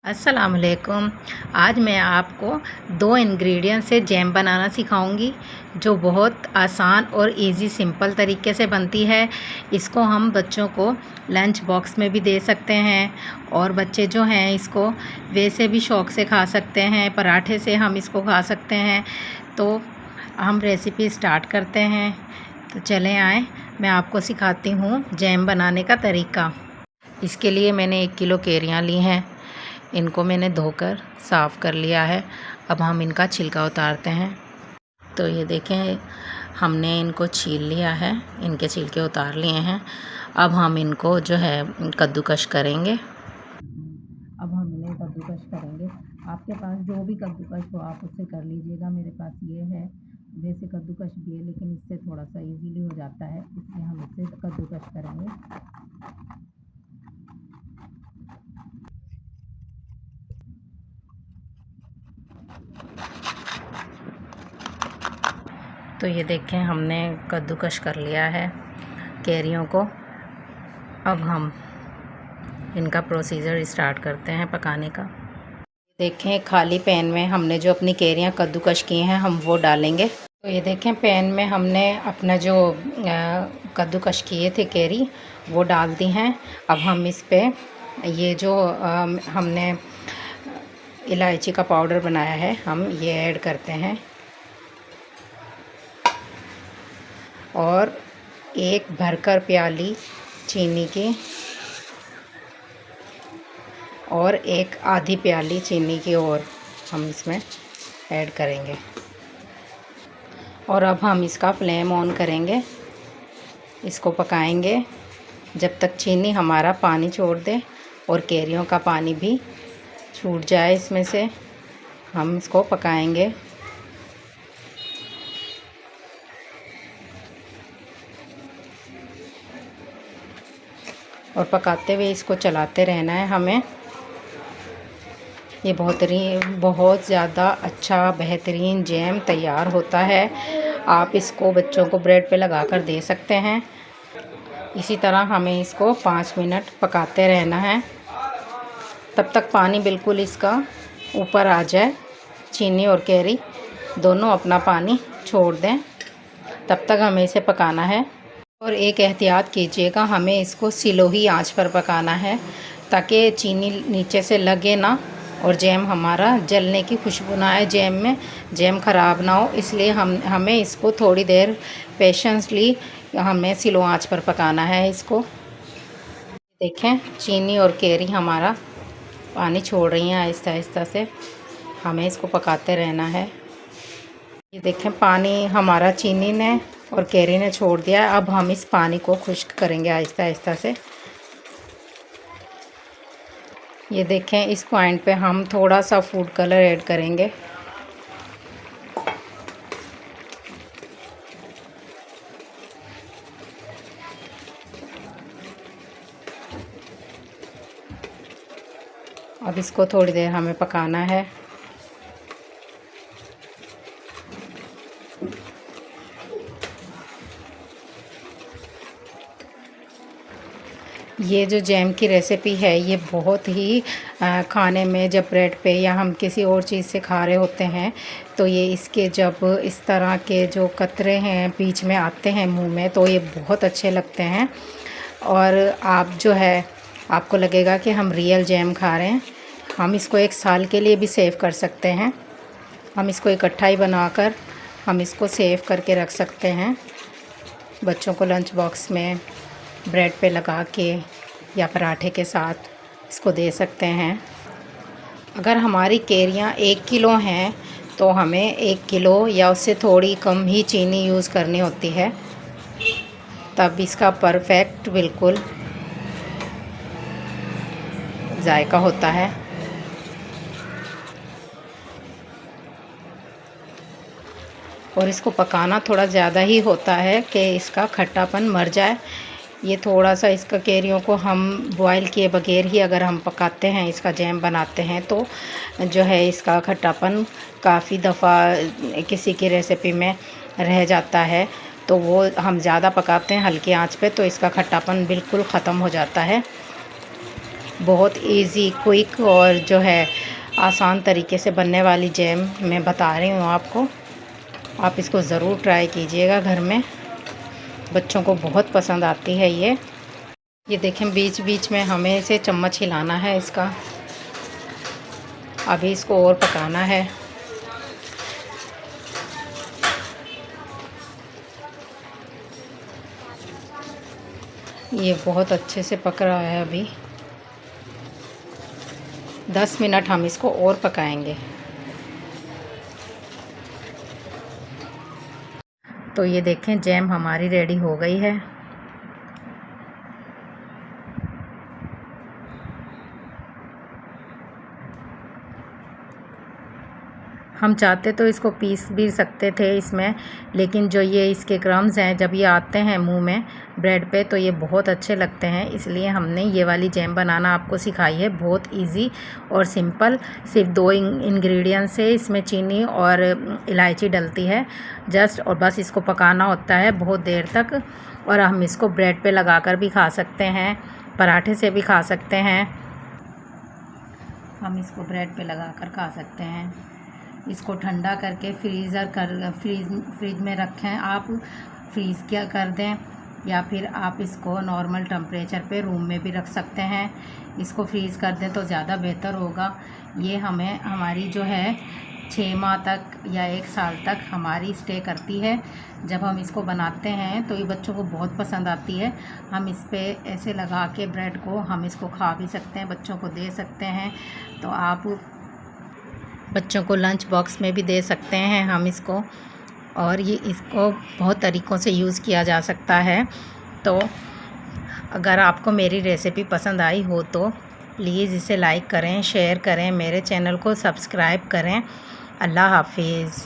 अस्सलाम वालेकुम। आज मैं आपको 2 इंग्रेडिएंट से जैम बनाना सिखाऊंगी जो बहुत आसान और इजी सिंपल तरीके से बनती है। इसको हम बच्चों को लंच बॉक्स में भी दे सकते हैं और बच्चे जो हैं इसको वैसे भी शौक़ से खा सकते हैं। पराठे से हम इसको खा सकते हैं। तो हम रेसिपी स्टार्ट करते हैं। तो चलें आएँ, मैं आपको सिखाती हूँ जैम बनाने का तरीका। इसके लिए मैंने 1 किलो कैरियाँ ली हैं। इनको मैंने धोकर साफ़ कर लिया है। अब हम इनका छिलका उतारते हैं। तो ये देखें, हमने इनको छील लिया है, इनके छिलके उतार लिए हैं। अब हम इनको जो है कद्दूकश करेंगे। अब हम इन्हें कद्दूकश करेंगे। आपके पास जो भी कद्दूकश हो आप उससे कर लीजिएगा। मेरे पास ये है, वैसे कद्दूकश भी है लेकिन इससे थोड़ा सा इजीली हो जाता है, इसलिए हम इससे कद्दूकश करेंगे। तो ये देखें, हमने कद्दूकश कर लिया है कैरियों को। अब हम इनका प्रोसीजर स्टार्ट करते हैं पकाने का। देखें, खाली पैन में हमने जो अपनी कैरियाँ कद्दूकश की हैं हम वो डालेंगे। तो ये देखें, पैन में हमने अपना जो कद्दूकश किए थे कैरी वो डाल दी हैं। अब हम इस पे ये जो हमने इलायची का पाउडर बनाया है हम ये ऐड करते हैं और एक भरकर प्याली चीनी की और एक आधी प्याली चीनी की और हम इसमें ऐड करेंगे। और अब हम इसका फ्लेम ऑन करेंगे, इसको पकाएंगे जब तक चीनी हमारा पानी छोड़ दे और कैरियों का पानी भी छूट जाए। इसमें से हम इसको पकाएंगे। और पकाते हुए इसको चलाते रहना है हमें। ये बहुत ज़्यादा अच्छा बेहतरीन जैम तैयार होता है। आप इसको बच्चों को ब्रेड पे लगा कर दे सकते हैं। इसी तरह हमें इसको 5 मिनट पकाते रहना है, तब तक पानी बिल्कुल इसका ऊपर आ जाए। चीनी और कैरी दोनों अपना पानी छोड़ दें, तब तक हमें इसे पकाना है। और एक एहतियात कीजिएगा, हमें इसको सिलोही आंच पर पकाना है ताकि चीनी नीचे से लगे ना और जैम हमारा जलने की खुशबू ना आए, जैम में जैम ख़राब ना हो। इसलिए हमें इसको थोड़ी देर पेशेंसली हमें स्लो आंच पर पकाना है इसको। देखें, चीनी और कैरी हमारा पानी छोड़ रही हैं आहिस्ता आहिस्ता से। हमें इसको पकाते रहना है। ये देखें, पानी हमारा चीनी ने और कैरी ने छोड़ दिया है। अब हम इस पानी को खुश्क करेंगे आहिस्ता आहिस्ता से। ये देखें, इस पॉइंट पे हम थोड़ा सा फूड कलर ऐड करेंगे। अब इसको थोड़ी देर हमें पकाना है। ये जो जैम की रेसिपी है ये बहुत ही खाने में, जब ब्रेड पे या हम किसी और चीज़ से खा रहे होते हैं तो ये इसके जब इस तरह के जो कतरे हैं बीच में आते हैं मुंह में तो ये बहुत अच्छे लगते हैं। और आप जो है आपको लगेगा कि हम रियल जैम खा रहे हैं। हम इसको 1 साल के लिए भी सेव कर सकते हैं। हम इसको इकट्ठा ही बनाकर हम इसको सेव करके रख सकते हैं। बच्चों को लंच बॉक्स में ब्रेड पे लगा के या पराठे के साथ इसको दे सकते हैं। अगर हमारी कैरियाँ 1 किलो हैं तो हमें 1 किलो या उससे थोड़ी कम ही चीनी यूज़ करनी होती है, तब इसका परफेक्ट बिल्कुल जायका होता है। और इसको पकाना थोड़ा ज़्यादा ही होता है कि इसका खट्टापन मर जाए। ये थोड़ा सा इसका कैरियों को हम बॉयल किए बगैर ही अगर हम पकाते हैं, इसका जैम बनाते हैं तो जो है इसका खट्टापन काफ़ी दफ़ा किसी की रेसिपी में रह जाता है। तो वो हम ज़्यादा पकाते हैं हल्की आंच पे तो इसका खट्टापन बिल्कुल ख़त्म हो जाता है। बहुत इजी, क्विक और जो है आसान तरीके से बनने वाली जैम मैं बता रही हूँ आपको। आप इसको ज़रूर ट्राई कीजिएगा घर में, बच्चों को बहुत पसंद आती है ये देखें बीच बीच में हमें इसे चम्मच हिलाना है इसका। अभी इसको और पकाना है। ये बहुत अच्छे से पक रहा है। अभी 10 मिनट हम इसको और पकाएंगे। तो ये देखें जैम हमारी रेडी हो गई है। हम चाहते तो इसको पीस भी सकते थे इसमें, लेकिन जो ये इसके क्रम्स हैं जब ये आते हैं मुंह में ब्रेड पे तो ये बहुत अच्छे लगते हैं, इसलिए हमने ये वाली जैम बनाना आपको सिखाई है। बहुत इजी और सिंपल, सिर्फ 2 इंग्रेडिएंट्स से इसमें चीनी और इलायची डलती है जस्ट, और बस इसको पकाना होता है बहुत देर तक। और हम इसको ब्रेड पे लगाकर भी खा सकते हैं, पराठे से भी खा सकते हैं। हम इसको ब्रेड पे लगाकर खा सकते हैं। इसको ठंडा करके फ्रीज में रखें आप, फ्रीज़ क्या कर दें, या फिर आप इसको नॉर्मल टेम्परेचर पे रूम में भी रख सकते हैं। इसको फ्रीज़ कर दें तो ज़्यादा बेहतर होगा। ये हमें हमारी जो है 6 माह तक या 1 साल तक हमारी स्टे करती है। जब हम इसको बनाते हैं तो ये बच्चों को बहुत पसंद आती है। हम इस पे ऐसे लगा के ब्रेड को हम इसको खा भी सकते हैं, बच्चों को दे सकते हैं। तो आप बच्चों को लंच बॉक्स में भी दे सकते हैं हम इसको, और ये इसको बहुत तरीक़ों से यूज़ किया जा सकता है। तो अगर आपको मेरी रेसिपी पसंद आई हो तो प्लीज़ इसे लाइक करें, शेयर करें, मेरे चैनल को सब्सक्राइब करें। अल्लाह हाफिज़।